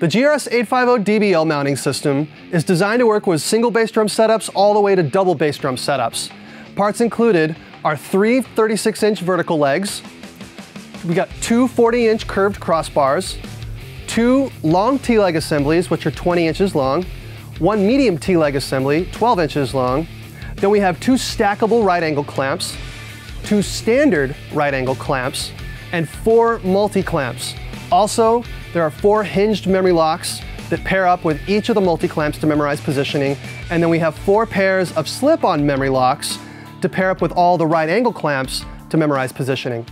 The GRS-850DBL mounting system is designed to work with single bass drum setups all the way to double bass drum setups. Parts included are 3 36-inch vertical legs, we got 2 40-inch curved crossbars, 2 long T-leg assemblies, which are 20 inches long, 1 medium T-leg assembly, 12 inches long. Then we have 2 stackable right angle clamps, 2 standard right angle clamps, and 4 multi-clamps. Also, there are 4 hinged memory locks that pair up with each of the multi-clamps to memorize positioning. And then we have 4 pairs of slip-on memory locks to pair up with all the right angle clamps to memorize positioning.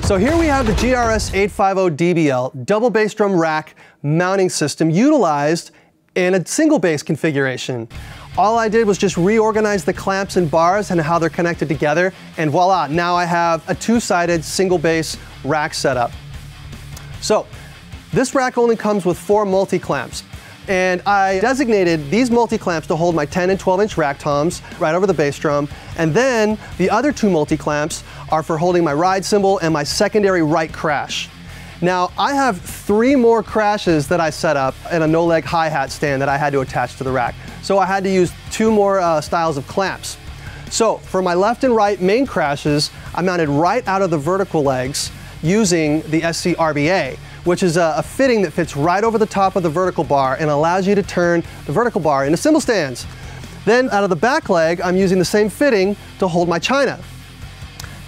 So here we have the GRS-850DBL double bass drum rack mounting system utilized in a single bass configuration. All I did was just reorganize the clamps and bars and how they're connected together, and voila, now I have a 2-sided single bass rack setup. So this rack only comes with 4 multi-clamps. And I designated these multi-clamps to hold my 10 and 12-inch rack toms right over the bass drum. And then the other 2 multi-clamps are for holding my ride cymbal and my secondary right crash. Now, I have 3 more crashes that I set up and a no-leg hi-hat stand that I had to attach to the rack. So I had to use 2 more styles of clamps. So for my left and right main crashes, I mounted right out of the vertical legs using the SC-RBA, which is a fitting that fits right over the top of the vertical bar and allows you to turn the vertical bar into cymbal stands. Then out of the back leg, I'm using the same fitting to hold my china.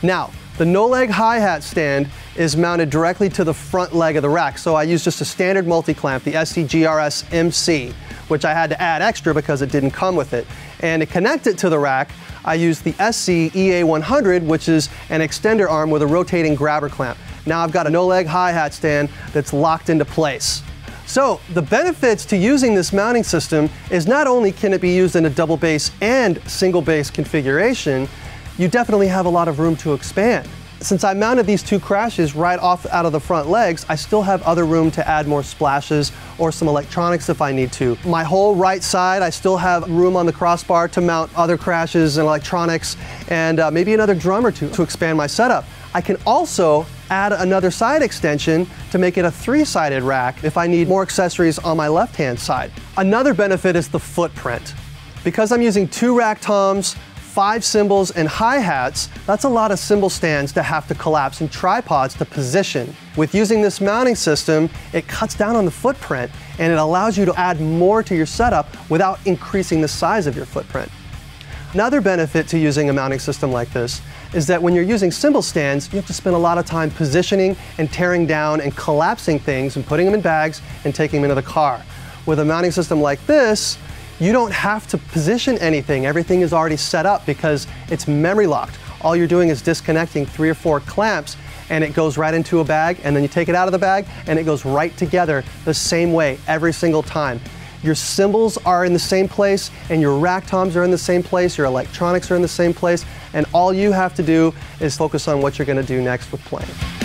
Now, the no-leg hi-hat stand is mounted directly to the front leg of the rack, so I use just a standard multi-clamp, the SC-GRSTLA, which I had to add extra because it didn't come with it. And to connect it to the rack, I used the SC-EA100, which is an extender arm with a rotating grabber clamp. Now I've got a no-leg hi-hat stand that's locked into place. So the benefits to using this mounting system is not only can it be used in a double bass and single bass configuration, you definitely have a lot of room to expand. Since I mounted these 2 crashes right off out of the front legs, I still have other room to add more splashes or some electronics if I need to. My whole right side, I still have room on the crossbar to mount other crashes and electronics and maybe another drum or 2 to expand my setup. I can also add another side extension to make it a 3-sided rack if I need more accessories on my left-hand side. Another benefit is the footprint. Because I'm using 2 rack toms, 5 cymbals, and hi-hats, that's a lot of cymbal stands to have to collapse and tripods to position. With using this mounting system, it cuts down on the footprint and it allows you to add more to your setup without increasing the size of your footprint. Another benefit to using a mounting system like this is that when you're using cymbal stands, you have to spend a lot of time positioning and tearing down and collapsing things and putting them in bags and taking them into the car. With a mounting system like this, you don't have to position anything. Everything is already set up because it's memory locked. All you're doing is disconnecting 3 or 4 clamps and it goes right into a bag, and then you take it out of the bag and it goes right together the same way every single time. Your cymbals are in the same place and your rack toms are in the same place, your electronics are in the same place, and all you have to do is focus on what you're going to do next with playing.